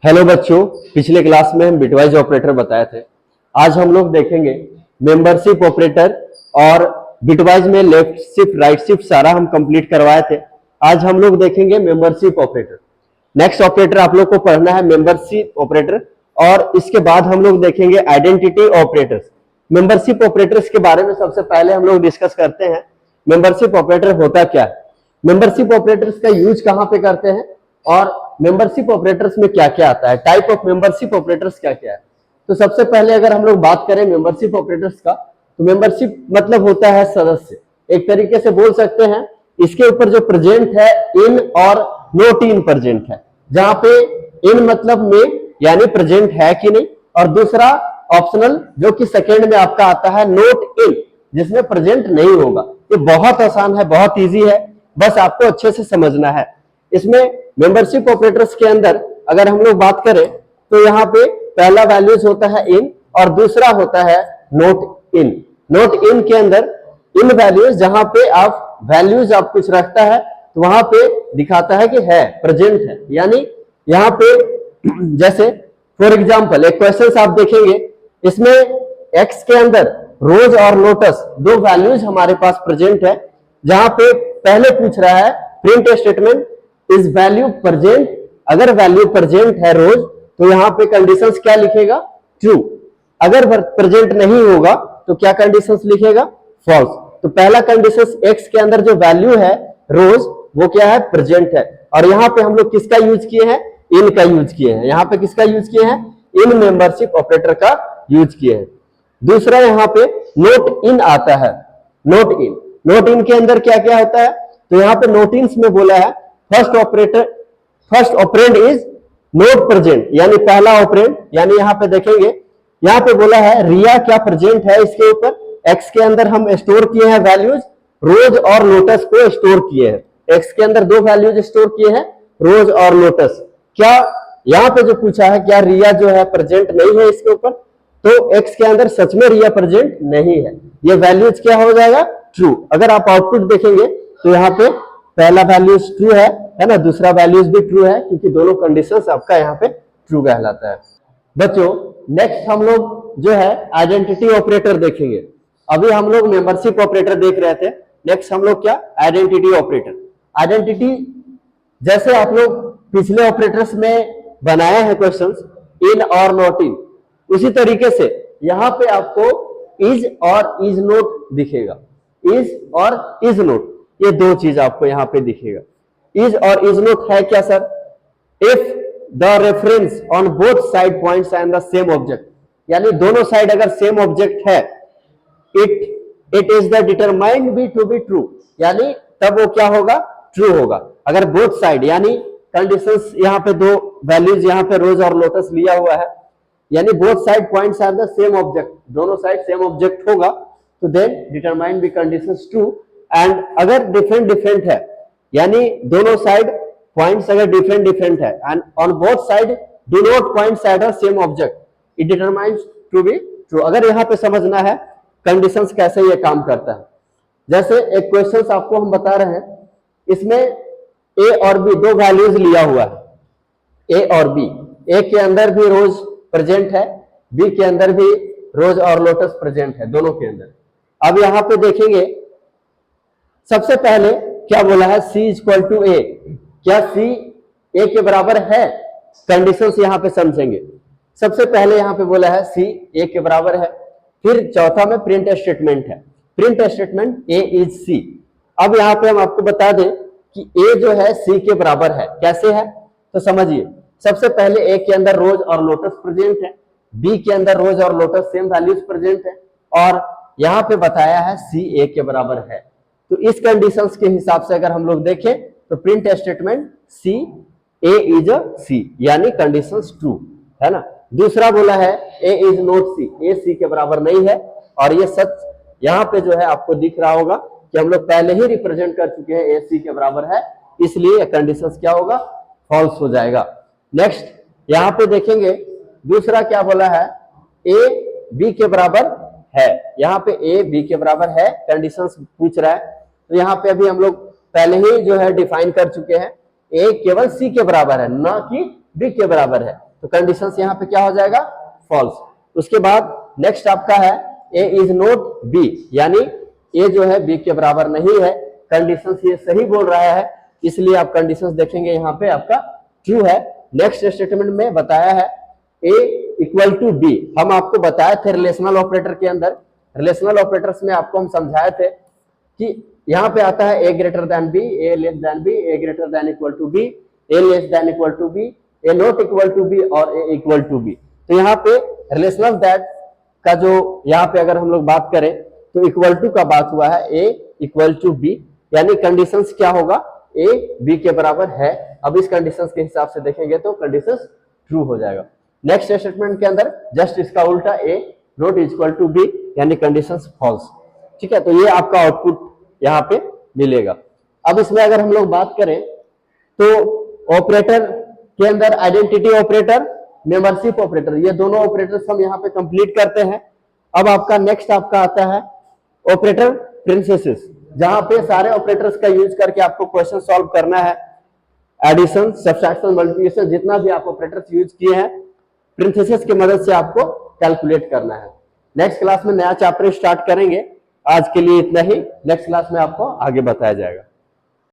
Hello बच्चों, पिछले class में हम बिटवाइज ऑपरेटर बताए थे। आज हम लोग देखेंगे मेंबरशिप ऑपरेटर और बिटवाइज में लेफ्ट शिफ्ट राइट शिफ्ट सारा हम कंप्लीट करवाए थे। आज हम लोग देखेंगे मेंबरशिप ऑपरेटर। नेक्स्ट ऑपरेटर आप लोग को पढ़ना है मेंबरशिप ऑपरेटर, और इसके बाद हम लोग देखेंगे आइडेंटिटी ऑपरेटर्स। मेंबरशिप ऑपरेटर्स के बारे में सबसे पहले हम लोग डिस्कस करते हैं। मेंबरशिप ऑपरेटर होता क्या है, मेंबरशिप ऑपरेटर्स का यूज कहां पे करते हैं, और मेंबरशिप ऑपरेटर्स में क्या क्या आता है, टाइप ऑफ मेंबरशिप ऑपरेटर्स क्या क्या है। तो सबसे पहले अगर हम लोग बात करें मेंबरशिप ऑपरेटर्स का, तो मेंबरशिप मतलब होता है सदस्य। एक तरीके से बोल सकते हैं इसके ऊपर जो प्रेजेंट है इन और नॉट इन प्रेजेंट है, जहां पे इन मतलब में यानी प्रेजेंट है कि नहीं, और दूसरा ऑप्शनल जो कि सेकेंड में आपका आता है नॉट इन, जिसमें प्रेजेंट नहीं होगा। ये बहुत आसान है, बहुत इजी है, बस आपको अच्छे से समझना है। इसमें मेंबरशिप ऑपरेटर्स के अंदर अगर हम लोग बात करें तो यहाँ पे पहला वैल्यूज होता है इन और दूसरा होता है नॉट इन। नॉट इन के अंदर इन वैल्यूज, जहां पे आप वैल्यूज आप कुछ रखता है तो वहां पे दिखाता है कि है, प्रेजेंट है। यानी यहाँ पे जैसे फॉर एग्जाम्पल एक क्वेश्चन आप देखेंगे, इसमें एक्स के अंदर रोज और लोटस दो वैल्यूज हमारे पास प्रेजेंट है, जहां पे पहले पूछ रहा है print statement is value present. अगर वैल्यू प्रेजेंट है रोज तो यहाँ पे कंडीशंस क्या लिखेगा, ट्रू। अगर प्रेजेंट नहीं होगा तो क्या कंडीशंस लिखेगा, फॉल्स। तो पहला कंडीशन एक्स के अंदर जो वैल्यू है रोज वो क्या है, प्रेजेंट है। और यहाँ पे हम लोग किसका यूज किए हैं, इन का यूज किए हैं। यहाँ पे किसका यूज किए हैं, इन मेंबरशिप ऑपरेटर का यूज किए हैं। दूसरा यहाँ पे नोट इन आता है। नोट इन, नोट इन के अंदर क्या क्या होता है, तो यहाँ पे नोट इन में बोला है first operand is note present, यानी पहला ऑपरेंड। यानी यहाँ पे देखेंगे, यहाँ पे बोला है रिया क्या प्रेजेंट है इसके ऊपर, एक्स के अंदर हम स्टोर किए हैं वैल्यूज, रोज और लोटस को स्टोर किए हैं। एक्स के अंदर दो वैल्यूज स्टोर किए हैं, रोज और लोटस। क्या यहाँ पे जो पूछा है क्या रिया जो है प्रेजेंट नहीं है इसके ऊपर, तो एक्स के अंदर सच में रिया प्रेजेंट नहीं है। ये वैल्यूज क्या हो जाएगा, ट्रू। अगर आप आउटपुट देखेंगे तो यहाँ पे पहला वैल्यूज ट्रू है ना, दूसरा वैल्यूज भी ट्रू है, क्योंकि दोनों कंडीशंस आपका यहाँ पे ट्रू कहलाता है। बच्चों नेक्स्ट हम लोग जो है आइडेंटिटी ऑपरेटर देखेंगे। अभी हम लोग मेंबरशिप ऑपरेटर देख रहे थे, नेक्स्ट हम लोग क्या, आइडेंटिटी ऑपरेटर। आइडेंटिटी जैसे आप लोग पिछले ऑपरेटर्स में बनाए हैं क्वेश्चंस इन और नॉट इन, उसी तरीके से यहाँ पे आपको इज और इज नोट दिखेगा। इज और इज नोट, ये दो चीज आपको यहाँ पे दिखेगा। इज और इज नोट है क्या sir, if the reference on both side points and the same object, यानी दोनों साइड अगर सेम ऑब्जेक्ट है, it is the determined be to be true, यानी तब वो क्या होगा, ट्रू होगा। अगर बोथ साइड यानी कंडीशंस यहाँ पे दो वैल्यूज यहाँ पे रोज और लोटस लिया हुआ है, यानी both side points are the same object, दोनों साइड सेम ऑब्जेक्ट होगा, तो then determined be conditions true. And अगर डिफरेंट डिफरेंट है, यानी दोनों साइड पॉइंट्स अगर डिफरेंट डिफरेंट है and on both side do not points at the same object, it determines to be true. अगर यहाँ पे समझना है कंडीशंस कैसे ये काम करता है, जैसे एक क्वेश्चन आपको हम बता रहे हैं, इसमें ए और बी दो वैल्यूज लिया हुआ है, ए और बी। ए के अंदर भी रोज प्रेजेंट है, बी के अंदर भी रोज और लोटस प्रेजेंट है, दोनों के अंदर। अब यहाँ पे देखेंगे सबसे पहले क्या बोला है, C इक्वल टू ए, क्या C ए के बराबर है, कंडीशंस यहाँ पे समझेंगे। सबसे पहले यहाँ पे बोला है C ए के बराबर है, फिर चौथा में प्रिंट स्टेटमेंट है, print statement A is C। अब यहाँ पे हम आपको बता दें कि ए जो है C के बराबर है, कैसे है तो समझिए। सबसे पहले ए के अंदर रोज और लोटस प्रेजेंट है, बी के अंदर रोज और लोटस सेम वैल्यूज प्रेजेंट है, और यहाँ पे बताया है C ए के बराबर है। तो इस कंडीशंस के हिसाब से अगर हम लोग देखें तो print statement C A is C, यानी कंडीशंस ट्रू है ना। दूसरा बोला है A is not C, A C के बराबर नहीं है, और ये सच यहाँ पे जो है आपको दिख रहा होगा कि हम लोग पहले ही रिप्रेजेंट कर चुके हैं ए C के बराबर है, इसलिए कंडीशंस क्या होगा, फॉल्स हो जाएगा। नेक्स्ट यहाँ पे देखेंगे दूसरा क्या बोला है, ए बी के बराबर है, यहाँ पे ए बी के बराबर है, कंडीशंस पूछ रहा है। तो यहाँ पे अभी हम लोग पहले ही जो है डिफाइन कर चुके हैं, ए केवल सी के बराबर है, ना कि बी के बराबर है, तो कंडीशंस यहाँ पे क्या हो जाएगा, फॉल्स। उसके बाद नेक्स्ट आपका है ए इज नॉट बी, यानी ए जो है बी के बराबर नहीं है, कंडीशंस ये सही बोल रहा है, इसलिए आप कंडीशंस देखेंगे यहाँ पे आपका ट्रू है। नेक्स्ट स्टेटमेंट में बताया है ए इक्वल टू बी, हम आपको बताए थे रिलेशनल ऑपरेटर के अंदर, रिलेशनल ऑपरेटर्स में आपको हम समझाए थे कि यहाँ पे आता है A greater than B, A less than B, A greater than equal to B, A less than equal to B, A not equal to B और ए इक्वल टू बी। तो यहाँ पे रिलेशनल दैट का जो यहाँ पे अगर हम लोग बात करें तो इक्वल टू का बात हुआ है, ए इक्वल टू बी, यानी कंडीशंस क्या होगा, ए बी के बराबर है। अब इस कंडीशंस के हिसाब से देखेंगे तो कंडीशंस ट्रू हो जाएगा। नेक्स्ट स्टेटमेंट के अंदर जस्ट इसका उल्टा, ए नॉट इक्वल टू बी, यानी कंडीशंस फॉल्स। ठीक है, तो ये आपका आउटपुट यहाँ पे मिलेगा। अब इसमें अगर हम लोग बात करें तो ऑपरेटर के अंदर आइडेंटिटी ऑपरेटर, मेंबरशिप ऑपरेटर, ये दोनों ऑपरेटर्स हम यहाँ पे कंप्लीट करते हैं। अब आपका नेक्स्ट आपका आता है ऑपरेटर प्रिंसेसेस, जहां पे सारे ऑपरेटर्स का यूज करके आपको क्वेश्चन सॉल्व करना है, एडिशन, सब्ट्रैक्शन, मल्टीप्लिकेशन, जितना भी आप ऑपरेटर्स यूज किए हैं प्रिंसेसेस की मदद से आपको कैलकुलेट करना है। नेक्स्ट क्लास में नया चैप्टर स्टार्ट करेंगे, आज के लिए इतना ही, नेक्स्ट क्लास में आपको आगे बताया जाएगा।